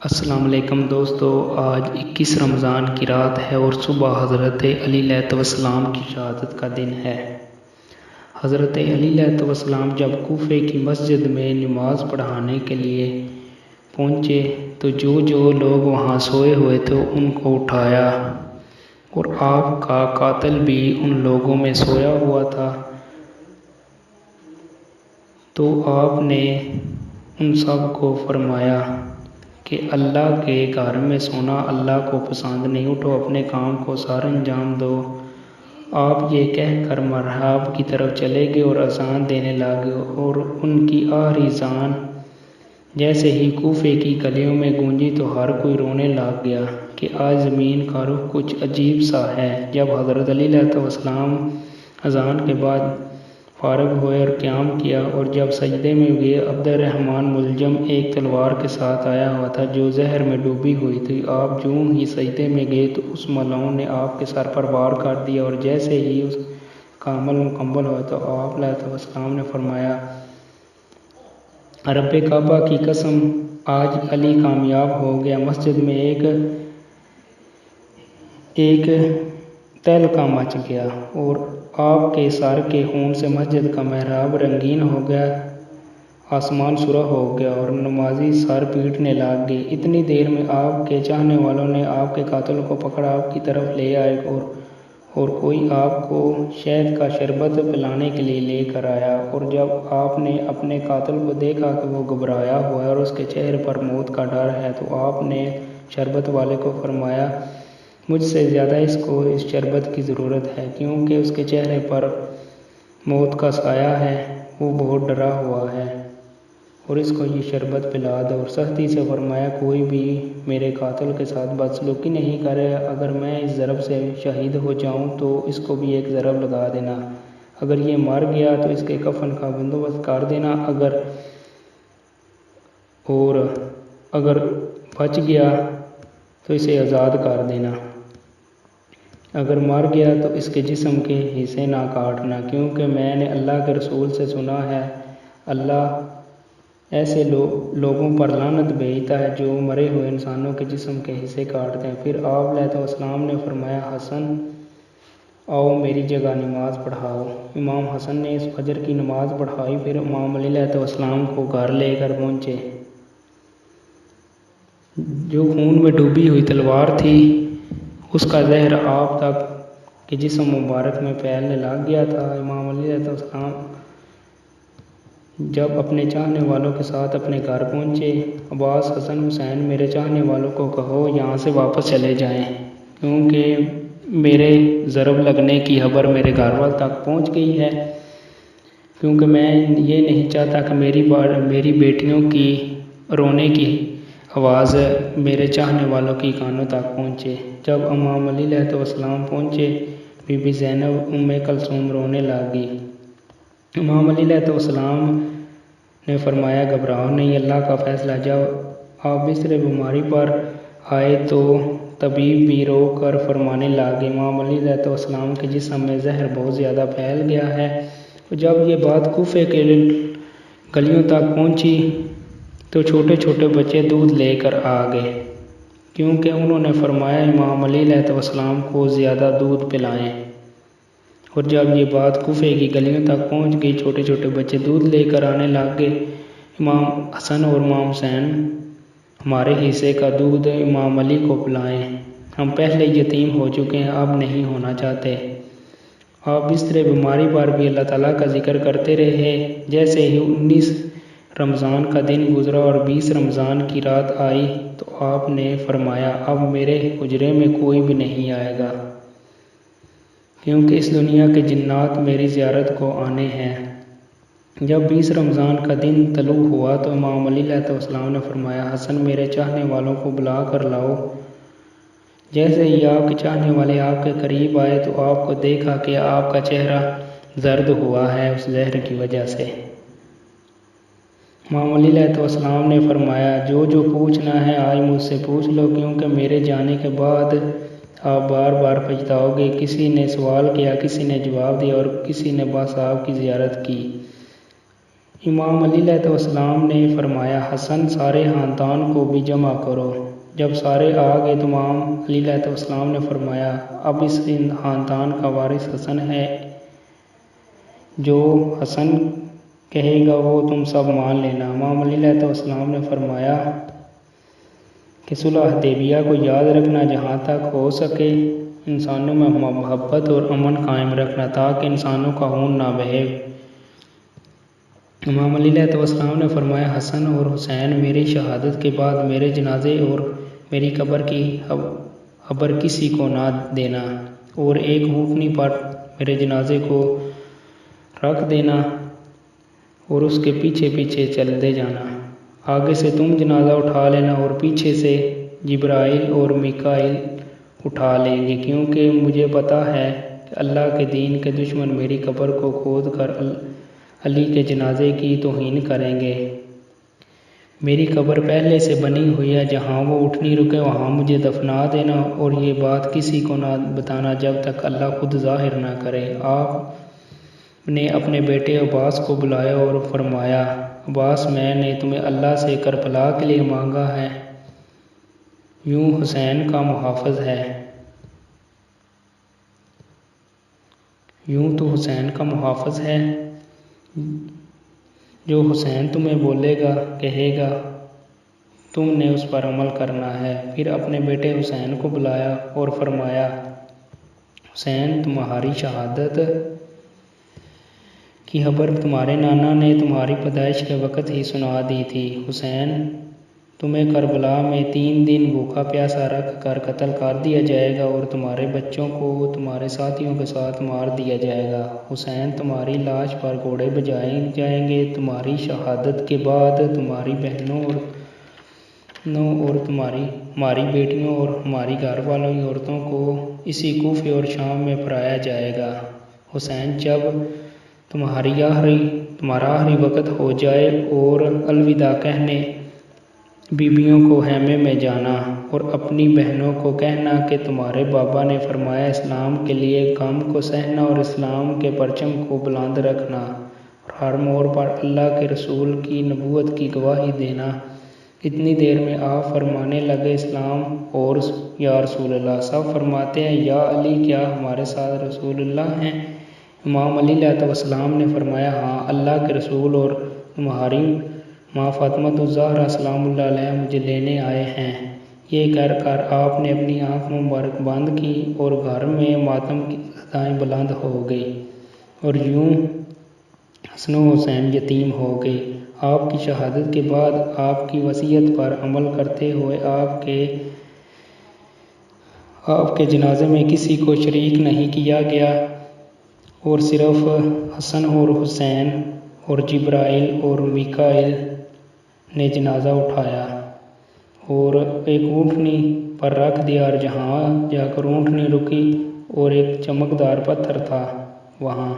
السلام علیکم دوستو، آج 21 رمضان کی رات ہے اور صبح حضرت علی علیہ السلام کی شہادت کا دن ہے۔ حضرت علی علیہ السلام جب کوفے کی مسجد میں نماز پڑھانے کے لیے پہنچے تو جو لوگ وہاں سوئے ہوئے تھے ان کو اٹھایا اور آپ کا قاتل بھی ان لوگوں میں سویا ہوا تھا، تو آپ نے ان سب کو فرمایا کہ اللہ کے گھر میں سونا اللہ کو پسند نہیں، اٹھو اپنے کام کو سار انجام دو۔ آپ یہ کہہ کر محراب کی طرف چلے گئے اور اذان دینے لگے، اور ان کی آخری اذان جیسے ہی کوفے کی گلیوں میں گونجی تو ہر کوئی رونے لگ گیا کہ آج زمین کا رخ کچھ عجیب سا ہے۔ جب حضرت علی علیہ السلام اذان کے بعد فارغ ہوئے اور قیام کیا اور جب سجدے میں گئے، عبد الرحمن ملجم ایک تلوار کے ساتھ آیا ہوا تھا جو زہر میں ڈوبی ہوئی تھی۔ آپ جو ہی سجدے میں گئے تو اس ملعون نے آپ کے سر پر وار کر دیا، اور جیسے ہی اس کا عمل مکمل ہوا تو آپ علیہ السلام نے فرمایا، رب کعبہ کی قسم، آج علی کامیاب ہو گیا۔ مسجد میں ایک تہلکہ مچ گیا اور آپ کے سر کے خون سے مسجد کا محراب رنگین ہو گیا، آسمان سرخ ہو گیا اور نمازی سر پیٹنے لگ گئے۔ اتنی دیر میں آپ کے چاہنے والوں نے آپ کے قاتل کو پکڑ آپ کی طرف لے آئے اور کوئی آپ کو شہد کا شربت پلانے کے لیے لے کر آیا، اور جب آپ نے اپنے قاتل کو دیکھا کہ وہ گھبرایا ہوا ہے اور اس کے چہرے پر موت کا ڈر ہے تو آپ نے شربت والے کو فرمایا، مجھ سے زیادہ اس کو اس شربت کی ضرورت ہے، کیونکہ اس کے چہرے پر موت کا سایہ ہے، وہ بہت ڈرا ہوا ہے، اور اس کو یہ شربت پلا دو۔ اور سختی سے فرمایا، کوئی بھی میرے قاتل کے ساتھ بدسلوکی نہیں کرے، اگر میں اس ضرب سے شہید ہو جاؤں تو اس کو بھی ایک ضرب لگا دینا، اگر یہ مر گیا تو اس کے کفن کا بندوبست کر دینا، اگر بچ گیا تو اسے آزاد کر دینا، اگر مر گیا تو اس کے جسم کے حصے نہ کاٹنا، کیونکہ میں نے اللہ کے رسول سے سنا ہے، اللہ ایسے لوگوں پر لعنت بھیجتا ہے جو مرے ہوئے انسانوں کے جسم کے حصے کاٹتے ہیں۔ پھر آپ علیہ السلام نے فرمایا، حسن آؤ میری جگہ نماز پڑھاؤ۔ امام حسن نے اس فجر کی نماز پڑھائی، پھر امام علی علیہ السلام کو گھر لے کر پہنچے۔ جو خون میں ڈوبی ہوئی تلوار تھی اس کا زہر آپ تک کے جسم مبارک میں پھیلنے لگ گیا تھا۔ امام علی علیہ السلام جب اپنے چاہنے والوں کے ساتھ اپنے گھر پہنچے، عباس، حسن، حسین، میرے چاہنے والوں کو کہو یہاں سے واپس چلے جائیں، کیونکہ میرے ضرب لگنے کی خبر میرے گھر والوں تک پہنچ گئی ہے، کیونکہ میں یہ نہیں چاہتا کہ میری بیٹیوں کی رونے کی آواز میرے چاہنے والوں کی کانوں تک پہنچے۔ جب امام علی علیہ السلام پہنچے، بی بی زینب ام کلثوم رونے لگی۔ امام علی علیہ السلام نے فرمایا، گھبراؤ نہیں، اللہ کا فیصلہ۔ جب آپ بستر بیماری پر آئے تو طبیب بھی رو کر فرمانے لگے، امام علی علیہ السلام کے جسم میں زہر بہت زیادہ پھیل گیا ہے۔ جب یہ بات کوفے کے گلیوں تک پہنچی تو چھوٹے چھوٹے بچے دودھ لے کر آ گئے، کیونکہ انہوں نے فرمایا امام علی علیہ السلام کو زیادہ دودھ پلائیں، اور جب یہ بات کوفے کی گلیوں تک پہنچ گئی، چھوٹے چھوٹے بچے دودھ لے کر آنے لگ گئے، امام حسن اور امام حسین، ہمارے حصے کا دودھ امام علی کو پلائیں، ہم پہلے یتیم ہو چکے ہیں، اب نہیں ہونا چاہتے۔ آپ بستر بیماری پر بھی اللہ تعالیٰ کا ذکر کرتے رہے۔ جیسے ہی 19 رمضان کا دن گزرا اور 20 رمضان کی رات آئی تو آپ نے فرمایا، اب میرے حجرے میں کوئی بھی نہیں آئے گا، کیونکہ اس دنیا کے جنات میری زیارت کو آنے ہیں۔ جب 20 رمضان کا دن طلوع ہوا تو امام علی علیہ السلام نے فرمایا، حسن میرے چاہنے والوں کو بلا کر لاؤ۔ جیسے ہی آپ کے چاہنے والے آپ کے قریب آئے تو آپ کو دیکھا کہ آپ کا چہرہ زرد ہوا ہے اس زہر کی وجہ سے۔ امام علی علیہ السلام نے فرمایا، جو پوچھنا ہے آج مجھ سے پوچھ لو، کیونکہ میرے جانے کے بعد آپ بار بار پچھتاؤ گے۔ کسی نے سوال کیا، کسی نے جواب دیا اور کسی نے بس آپ کی زیارت کی۔ امام علی علیہ السلام نے فرمایا حسن سارے خاندان کو بھی جمع کرو۔ جب سارے آ گئے تو امام علی علیہ السلام نے فرمایا اب اس خاندان کا وارث حسن ہے، جو حسن کہے گا وہ تم سب مان لینا۔ امام علی علیہ السلام نے فرمایا کہ صلح حدیبیہ کو یاد رکھنا، جہاں تک ہو سکے انسانوں میں محبت اور امن قائم رکھنا تاکہ انسانوں کا خون نہ بہے۔ امام علی علیہ السلام نے فرمایا حسن اور حسین میری شہادت کے بعد میرے جنازے اور میری قبر کی خبر کسی کو نہ دینا، اور ایک اونٹنی پر میرے جنازے کو رکھ دینا اور اس کے پیچھے پیچھے چلتے جانا۔ آگے سے تم جنازہ اٹھا لینا اور پیچھے سے جبرائیل اور میکائیل اٹھا لیں گے، کیونکہ مجھے پتہ ہے کہ اللہ کے دین کے دشمن میری قبر کو کھود کر علی کے جنازے کی توہین کریں گے۔ میری قبر پہلے سے بنی ہوئی ہے، جہاں وہ اٹھنی رکے وہاں مجھے دفنا دینا، اور یہ بات کسی کو نہ بتانا جب تک اللہ خود ظاہر نہ کرے۔ آپ نے اپنے بیٹے عباس کو بلایا اور فرمایا عباس میں نے تمہیں اللہ سے کربلا کے لیے مانگا ہے، یوں حسین کا محافظ ہے، یوں تو حسین کا محافظ ہے، جو حسین تمہیں بولے گا کہے گا تم نے اس پر عمل کرنا ہے۔ پھر اپنے بیٹے حسین کو بلایا اور فرمایا حسین تمہاری شہادت کی خبر تمہارے نانا نے تمہاری پیدائش کے وقت ہی سنا دی تھی۔ حسین تمہیں کربلا میں 3 دن بھوکا پیاسا رکھ کر قتل کر دیا جائے گا اور تمہارے بچوں کو تمہارے ساتھیوں کے ساتھ مار دیا جائے گا۔ حسین تمہاری لاش پر گھوڑے بجائے جائیں گے۔ تمہاری شہادت کے بعد تمہاری بہنوں اور ہماری بیٹیوں اور ہماری گھر والوں کی عورتوں کو اسی کوفے اور شام میں پھرایا جائے گا۔ حسین جب تمہارا آخری وقت ہو جائے اور الوداع کہنے بیویوں کو خیمے میں جانا اور اپنی بہنوں کو کہنا کہ تمہارے بابا نے فرمایا اسلام کے لیے غم کو سہنا اور اسلام کے پرچم کو بلند رکھنا اور ہر موڑ پر اللہ کے رسول کی نبوت کی گواہی دینا۔ اتنی دیر میں آپ فرمانے لگے اسلام اور یا رسول اللہ۔ سب فرماتے ہیں یا علی کیا ہمارے ساتھ رسول اللہ ہیں؟ امام علی علیہ السلام نے فرمایا ہاں اللہ کے رسول اور تمہاری ماں فاطمۃ الزہرا سلام اللہ علیہا مجھے لینے آئے ہیں۔ یہ کہہ کر آپ نے اپنی آنکھ مبارک بند کی اور گھر میں ماتم کی صدائیں بلند ہو گئی اور یوں حسن و حسین یتیم ہو گئے۔ آپ کی شہادت کے بعد آپ کی وصیت پر عمل کرتے ہوئے آپ کے جنازے میں کسی کو شریک نہیں کیا گیا اور صرف حسن اور حسین اور جبرائیل اور میکائیل نے جنازہ اٹھایا اور ایک اونٹنی پر رکھ دیا، اور جہاں جا کر اونٹنی رکی اور ایک چمکدار پتھر تھا وہاں،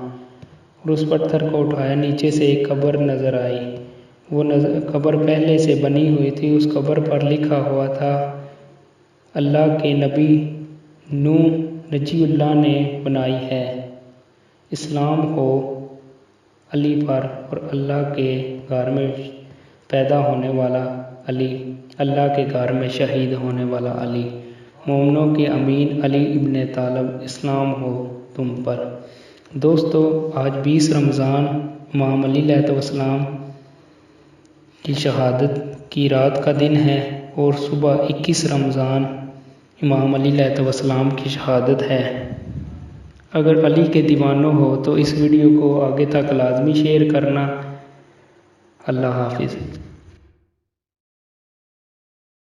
اور اس پتھر کو اٹھایا، نیچے سے ایک قبر نظر آئی۔ وہ قبر پہلے سے بنی ہوئی تھی، اس قبر پر لکھا ہوا تھا اللہ کے نبی نوح نجی اللہ نے بنائی ہے، اسلام ہو علی پر اور اللہ کے گھر میں پیدا ہونے والا علی، اللہ کے گھر میں شہید ہونے والا علی، مومنوں کے امین علی ابن طالب، اسلام ہو تم پر۔ دوستو آج 20 رمضان امام علی علیہ السلام کی شہادت کی رات کا دن ہے اور صبح 21 رمضان امام علی علیہ السلام کی شہادت ہے۔ اگر علی کے دیوانوں ہو تو اس ویڈیو کو آگے تک لازمی شیئر کرنا۔ اللہ حافظ۔